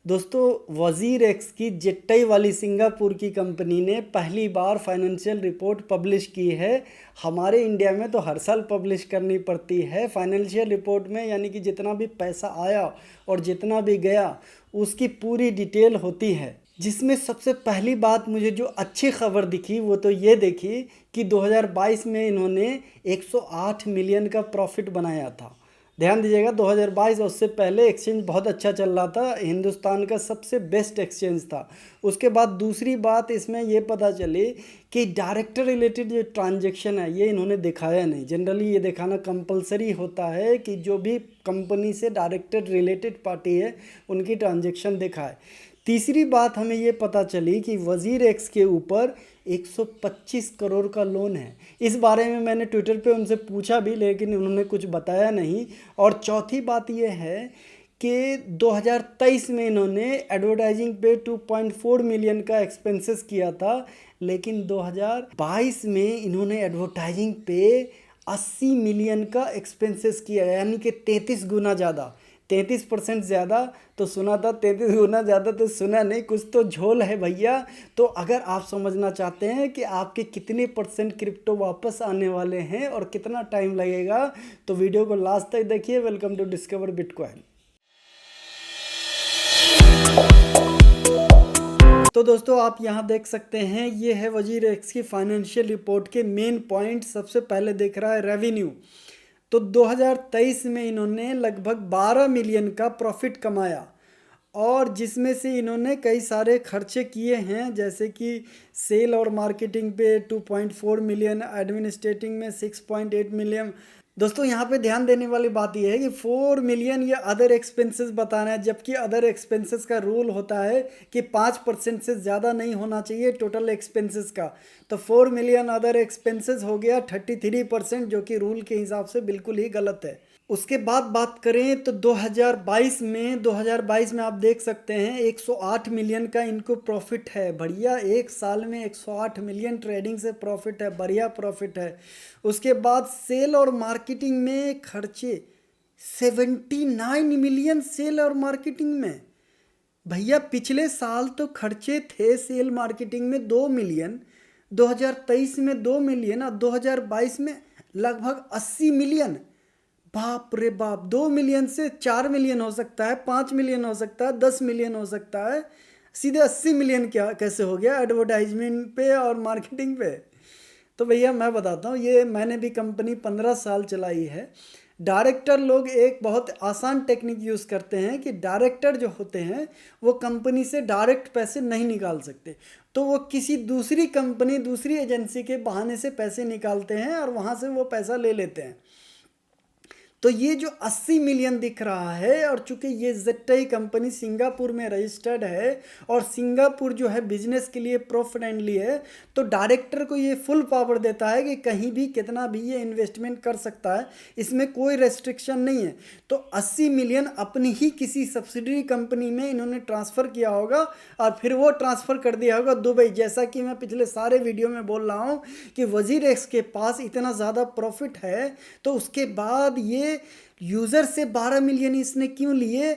दोस्तों वज़ीर एक्स की जेट्टाई वाली सिंगापुर की कंपनी ने पहली बार फाइनेंशियल रिपोर्ट पब्लिश की है। हमारे इंडिया में तो हर साल पब्लिश करनी पड़ती है फाइनेंशियल रिपोर्ट में, यानी कि जितना भी पैसा आया और जितना भी गया उसकी पूरी डिटेल होती है। जिसमें सबसे पहली बात मुझे जो अच्छी खबर दिखी वो तो ये देखी कि 2022 में इन्होंने 108 मिलियन का प्रॉफिट बनाया था। ध्यान दीजिएगा, 2022 और उससे पहले एक्सचेंज बहुत अच्छा चल रहा था, हिंदुस्तान का सबसे बेस्ट एक्सचेंज था। उसके बाद दूसरी बात इसमें ये पता चली कि डायरेक्टर रिलेटेड जो ट्रांजैक्शन है ये इन्होंने दिखाया नहीं। जनरली ये दिखाना कंपलसरी होता है कि जो भी कंपनी से डायरेक्टर रिलेटेड पार्टी है उनकी ट्रांजैक्शन दिखाए। तीसरी बात हमें ये पता चली कि वज़ीर एक्स के ऊपर 125 करोड़ का लोन है। इस बारे में मैंने ट्विटर पे उनसे पूछा भी, लेकिन उन्होंने कुछ बताया नहीं। और चौथी बात ये है कि 2023 में इन्होंने एडवर्टाइजिंग पे 2.4 मिलियन का एक्सपेंसेस किया था, लेकिन 2022 में इन्होंने एडवर्टाइजिंग पे 80 मिलियन का एक्सपेंसेस किया, यानी कि 33 गुना ज़्यादा। 33% ज़्यादा तो सुना था, 33 गुना ज़्यादा तो सुना नहीं, कुछ तो झोल है भैया। तो अगर आप समझना चाहते हैं कि आपके कितने % क्रिप्टो वापस आने वाले हैं और कितना टाइम लगेगा, तो वीडियो को लास्ट तक देखिए। Welcome to discover bitcoin. तो दोस्तों आप यहाँ देख सकते हैं, ये है वज़ीर एक्स की फाइनेंशियल रिपोर्ट के मेन पॉइंट। सबसे पहले दिख रहा है रेवेन्यू। तो 2023 में इन्होंने लगभग 12 मिलियन का प्रॉफिट कमाया, और जिसमें से इन्होंने कई सारे खर्चे किए हैं, जैसे कि सेल और मार्केटिंग पे 2.4 मिलियन, एडमिनिस्ट्रेटिंग में 6.8 मिलियन। दोस्तों यहाँ पे ध्यान देने वाली बात यह है कि 4 मिलियन ये अदर एक्सपेंसेस बताना है, जबकि अदर एक्सपेंसेस का रूल होता है कि 5% से ज़्यादा नहीं होना चाहिए टोटल एक्सपेंसेस का। तो 4 मिलियन अदर एक्सपेंसेस हो गया 33%, जो कि रूल के हिसाब से बिल्कुल ही गलत है। उसके बाद बात करें तो 2022 में आप देख सकते हैं 108 मिलियन का इनको प्रॉफिट है। बढ़िया, एक साल में 108 मिलियन ट्रेडिंग से प्रॉफिट है, बढ़िया प्रॉफिट है। उसके बाद सेल और मार्केटिंग में खर्चे 79 मिलियन सेल और मार्केटिंग में। भैया पिछले साल तो खर्चे थे सेल मार्केटिंग में 2 मिलियन, 2023 में 2 मिलियन और 2022 में लगभग 80 मिलियन। बाप रे बाप, 2 मिलियन से 4 मिलियन हो सकता है, 5 मिलियन हो सकता है, 10 मिलियन हो सकता है, सीधे 80 मिलियन क्या कैसे हो गया एडवर्टाइजमेंट पे और मार्केटिंग पे। तो भैया मैं बताता हूँ, ये मैंने भी कंपनी 15 साल चलाई है। डायरेक्टर लोग एक बहुत आसान टेक्निक यूज़ करते हैं कि डायरेक्टर जो होते हैं वो कंपनी से डायरेक्ट पैसे नहीं निकाल सकते, तो वो किसी दूसरी कंपनी, दूसरी एजेंसी के बहाने से पैसे निकालते हैं और वहाँ से वो पैसा ले लेते हैं। तो ये जो 80 मिलियन दिख रहा है, और चूंकि ये जेट्टाई कंपनी सिंगापुर में रजिस्टर्ड है और सिंगापुर जो है बिजनेस के लिए प्रो फ्रेंडली है, तो डायरेक्टर को ये फुल पावर देता है कि कहीं भी कितना भी ये इन्वेस्टमेंट कर सकता है, इसमें कोई रेस्ट्रिक्शन नहीं है। तो 80 मिलियन अपनी ही किसी सब्सिडरी कंपनी में इन्होंने ट्रांसफ़र किया होगा और फिर वो ट्रांसफ़र कर दिया होगा दुबई। जैसा कि मैं पिछले सारे वीडियो में बोल रहा हूँ कि वज़ीर एक्स के पास इतना ज़्यादा प्रॉफिट है, तो उसके बाद ये यूज़र से 12 मिलियन इसने क्यों लिए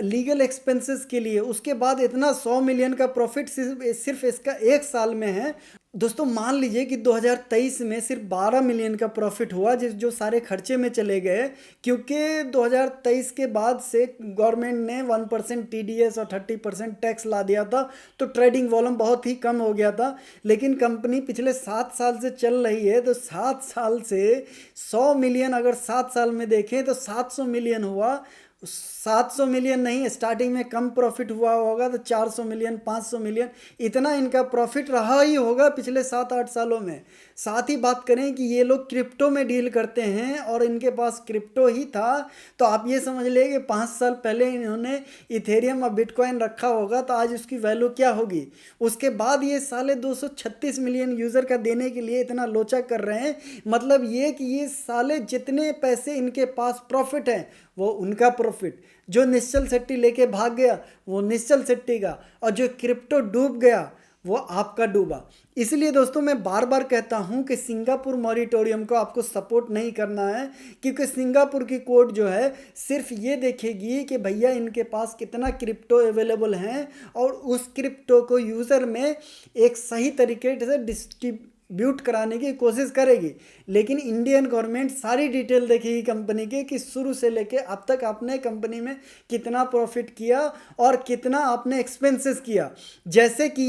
लीगल एक्सपेंसेस के लिए। उसके बाद इतना 100 मिलियन का प्रॉफिट सिर्फ इसका एक साल में है। दोस्तों मान लीजिए कि 2023 में सिर्फ 12 मिलियन का प्रॉफिट हुआ, जो सारे खर्चे में चले गए, क्योंकि 2023 के बाद से गवर्नमेंट ने 1% TDS और 30% टैक्स ला दिया था, तो ट्रेडिंग वॉल्यूम बहुत ही कम हो गया था। लेकिन कंपनी पिछले 7 साल से चल रही है, तो 7 साल से 100 मिलियन अगर 7 साल में देखें तो 700 मिलियन हुआ। 700 मिलियन नहीं, स्टार्टिंग में कम प्रॉफिट हुआ होगा तो 400 मिलियन, 500 मिलियन, इतना इनका प्रॉफिट रहा ही होगा पिछले 7-8 सालों में। साथ ही बात करें कि ये लोग क्रिप्टो में डील करते हैं और इनके पास क्रिप्टो ही था, तो आप ये समझ लें कि 5 साल पहले इन्होंने इथेरियम और बिटकॉइन रखा होगा तो आज उसकी वैल्यू क्या होगी। उसके बाद ये साले 236 मिलियन यूज़र का देने के लिए इतना लोचा कर रहे हैं। मतलब ये कि ये साले जितने पैसे इनके पास प्रॉफिट है वो उनका प्रॉफिट, जो निश्चल सेट्टी लेके भाग गया वो निश्चल सेट्टी का, और जो क्रिप्टो डूब गया वो आपका डूबा। इसलिए दोस्तों मैं बार बार कहता हूँ कि सिंगापुर मॉरिटोरियम को आपको सपोर्ट नहीं करना है, क्योंकि सिंगापुर की कोर्ट जो है सिर्फ ये देखेगी कि भैया इनके पास कितना क्रिप्टो अवेलेबल हैं और उस क्रिप्टो को यूज़र में एक सही तरीके से डिस्ट्रीब्यूट कराने की कोशिश करेगी। लेकिन इंडियन गवर्नमेंट सारी डिटेल देखेगी कंपनी की कि शुरू से लेके अब तक आपने कंपनी में कितना प्रॉफिट किया और कितना आपने एक्सपेंसेस किया। जैसे कि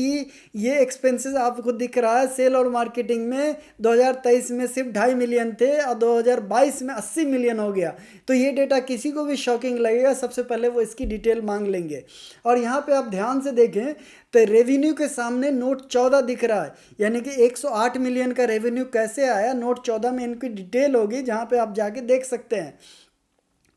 ये एक्सपेंसेस आपको दिख रहा है, सेल और मार्केटिंग में 2023 में सिर्फ 2.5 मिलियन थे और 2022 में 80 मिलियन हो गया। तो ये डेटा किसी को भी शॉकिंग लगेगा, सबसे पहले वो इसकी डिटेल मांग लेंगे। और यहाँ पे आप ध्यान से देखें तो रेवेन्यू के सामने नोट 14 दिख रहा है, यानी कि 108 मिलियन का रेवेन्यू कैसे आया, नोट 14 में इनकी डिटेल होगी जहाँ पे आप जाके देख सकते हैं।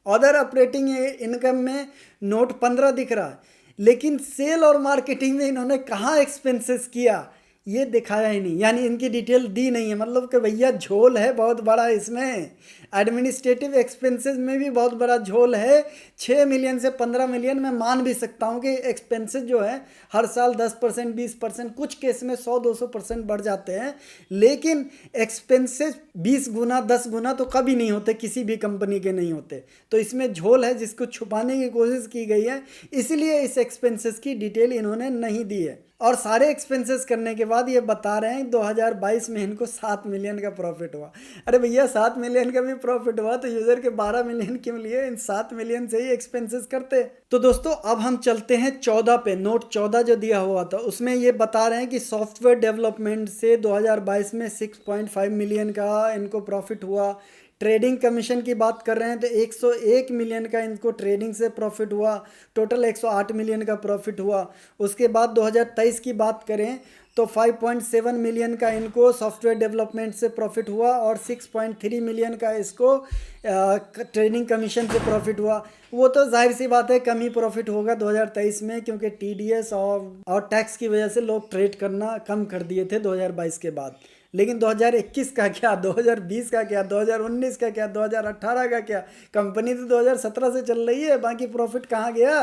अदर ऑपरेटिंग इनकम में नोट 15 दिख रहा है, लेकिन सेल और मार्केटिंग में इन्होंने कहाँ एक्सपेंसेस किया ये दिखाया ही नहीं, यानी इनकी डिटेल दी नहीं है। मतलब कि भैया झोल है बहुत बड़ा इसमें, एडमिनिस्ट्रेटिव एक्सपेंसेस में भी बहुत बड़ा झोल है। 6 मिलियन से 15 मिलियन मैं मान भी सकता हूँ कि एक्सपेंसेस जो है हर साल 10%, 20%, कुछ केस में 100-200% बढ़ जाते हैं, लेकिन एक्सपेंसेस 20 गुना 10 गुना तो कभी नहीं होते, किसी भी कंपनी के नहीं होते। तो इसमें झोल है जिसको छुपाने की कोशिश की गई है, इसलिए इस एक्सपेंसेस की डिटेल इन्होंने नहीं दी है। और सारे एक्सपेंसेस करने के बाद ये बता रहे हैं 2022 में इनको 7 मिलियन का प्रॉफिट हुआ। अरे भैया 7 मिलियन का भी प्रॉफिट हुआ तो यूज़र के 12 मिलियन क्यों लिए, इन 7 मिलियन से ही एक्सपेंसेस करते। तो दोस्तों अब हम चलते हैं 14 पे, नोट 14 जो दिया हुआ था उसमें ये बता रहे हैं कि सॉफ्टवेयर डेवलपमेंट से 2022 में 6.5 मिलियन का इनको प्रॉफिट हुआ। ट्रेडिंग कमीशन की बात कर रहे हैं तो 101 मिलियन का इनको ट्रेडिंग से प्रॉफिट हुआ, टोटल 108 मिलियन का प्रॉफिट हुआ। उसके बाद 2023 की बात करें तो 5.7 मिलियन का इनको सॉफ्टवेयर डेवलपमेंट से प्रॉफिट हुआ और 6.3 मिलियन का इसको ट्रेडिंग कमीशन से प्रॉफिट हुआ। वो तो जाहिर सी बात है कम ही प्रॉफिट होगा 2023 में, क्योंकि TDS और टैक्स की वजह से लोग ट्रेड करना कम कर दिए थे 2022 के बाद। लेकिन 2021 का क्या, 2020 का क्या, 2019 का क्या, 2018 का क्या, कंपनी तो 2017 से चल रही है, बाकी प्रॉफिट कहाँ गया।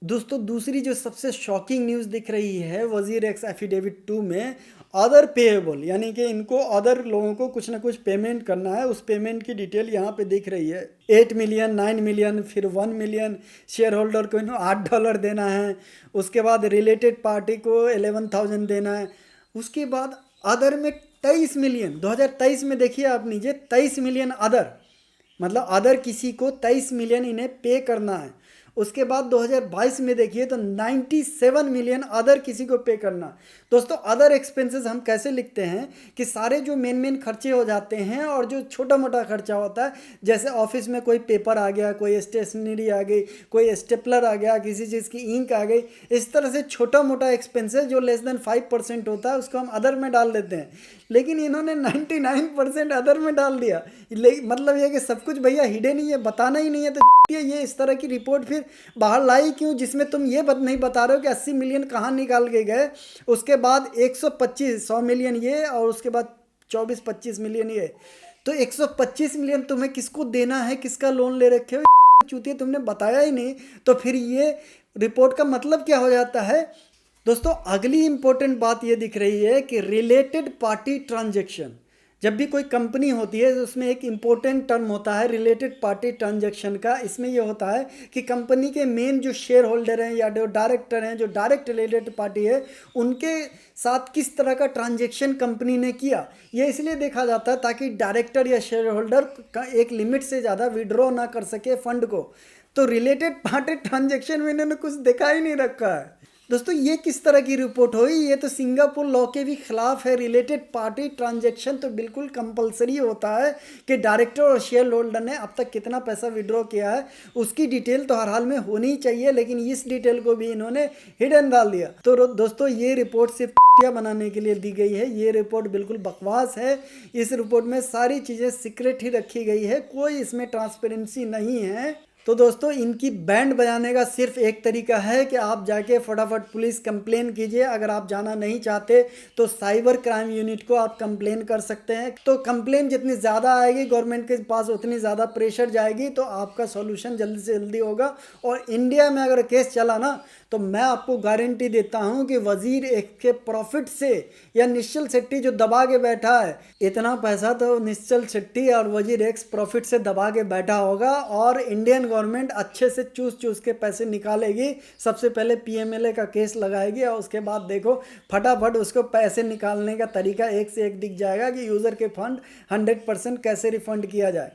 दोस्तों दूसरी जो सबसे शॉकिंग न्यूज़ दिख रही है वजीर एक्स एफिडेविट 2 में, अदर पेएबल, यानी कि इनको अदर लोगों को कुछ ना कुछ पेमेंट करना है, उस पेमेंट की डिटेल यहाँ पे दिख रही है। 8 मिलियन, 9 मिलियन, फिर 1 मिलियन शेयर होल्डर को इन्हों $8 देना है। उसके बाद रिलेटेड पार्टी को 11,000 देना है। उसके बाद अदर में 23 मिलियन, 2023 में देखिए आप नीचे 23 मिलियन अदर, मतलब अदर किसी को 23 मिलियन इन्हें पे करना है। उसके बाद 2022 में देखिए तो 97 मिलियन अदर किसी को पे करना। दोस्तों अदर एक्सपेंसेस हम कैसे लिखते हैं कि सारे जो मेन खर्चे हो जाते हैं और जो छोटा मोटा खर्चा होता है, जैसे ऑफिस में कोई पेपर आ गया, कोई स्टेशनरी आ गई, कोई स्टेपलर आ गया, किसी चीज़ की इंक आ गई, इस तरह से छोटा मोटा एक्सपेंसेस जो लेस देन 5% होता है उसको हम अदर में डाल देते हैं। लेकिन इन्होंने 99% अदर में डाल दिया। मतलब ये कि सब कुछ भैया हिडन ही है, बताना ही नहीं है, तो ये इस तरह की रिपोर्ट फिर बाहर लाई क्यों जिसमें तुम ये नहीं बता रहे हो कि 80 मिलियन कहाँ निकाल के गए। उसके बाद 100 मिलियन ये और उसके बाद 24-25 मिलियन ये, तो 125 मिलियन तुम्हें किसको देना है, किसका लोन ले रखे हो, चूतिया तुमने बताया ही नहीं। तो फिर ये रिपोर्ट का मतलब क्या हो जाता है। दोस्तों अगली इंपॉर्टेंट बात ये दिख रही है कि रिलेटेड पार्टी ट्रांजैक्शन, जब भी कोई कंपनी होती है तो उसमें एक इम्पोर्टेंट टर्म होता है रिलेटेड पार्टी ट्रांजैक्शन का। इसमें यह होता है कि कंपनी के मेन जो शेयर होल्डर हैं या जो डायरेक्टर हैं, जो डायरेक्ट रिलेटेड पार्टी है, उनके साथ किस तरह का ट्रांजैक्शन कंपनी ने किया। ये इसलिए देखा जाता है ताकि डायरेक्टर या शेयर होल्डर का एक लिमिट से ज़्यादा विड्रॉ ना कर सके फंड को। तो रिलेटेड पार्टी ट्रांजैक्शन में इन्होंने कुछ देखा ही नहीं रखा है। दोस्तों ये किस तरह की रिपोर्ट हुई, ये तो सिंगापुर लॉ के भी खिलाफ है। रिलेटेड पार्टी ट्रांजैक्शन तो बिल्कुल कंपलसरी होता है कि डायरेक्टर और शेयर होल्डर ने अब तक कितना पैसा विड्रॉ किया है उसकी डिटेल तो हर हाल में होनी ही चाहिए, लेकिन इस डिटेल को भी इन्होंने हिडन डाल दिया। तो दोस्तों ये रिपोर्ट सिर्फ बनाने के लिए दी गई है, ये रिपोर्ट बिल्कुल बकवास है। इस रिपोर्ट में सारी चीज़ें सीक्रेट ही रखी गई है, कोई इसमें ट्रांसपेरेंसी नहीं है। तो दोस्तों इनकी बैंड बजाने का सिर्फ एक तरीका है कि आप जाके फटाफट पुलिस कंप्लेन कीजिए। अगर आप जाना नहीं चाहते तो साइबर क्राइम यूनिट को आप कंप्लेन कर सकते हैं। तो कंप्लेन जितनी ज़्यादा आएगी गवर्नमेंट के पास उतनी ज़्यादा प्रेशर जाएगी, तो आपका सॉल्यूशन जल्दी से जल्दी होगा। और इंडिया में अगर केस चला ना तो मैं आपको गारंटी देता हूं कि वजीर एक्स के प्रॉफिट से या निश्चल शेट्टी जो दबा के बैठा है, इतना पैसा तो निश्चल शेट्टी और वजीर एक्स प्रॉफिट से दबा के बैठा होगा और इंडियन गवर्नमेंट अच्छे से चूस चूस के पैसे निकालेगी। सबसे पहले पीएमएलए का केस लगाएगी और उसके बाद देखो फटाफट उसको पैसे निकालने का तरीका एक से एक दिख जाएगा कि यूज़र के फंड 100% कैसे रिफंड किया जाए।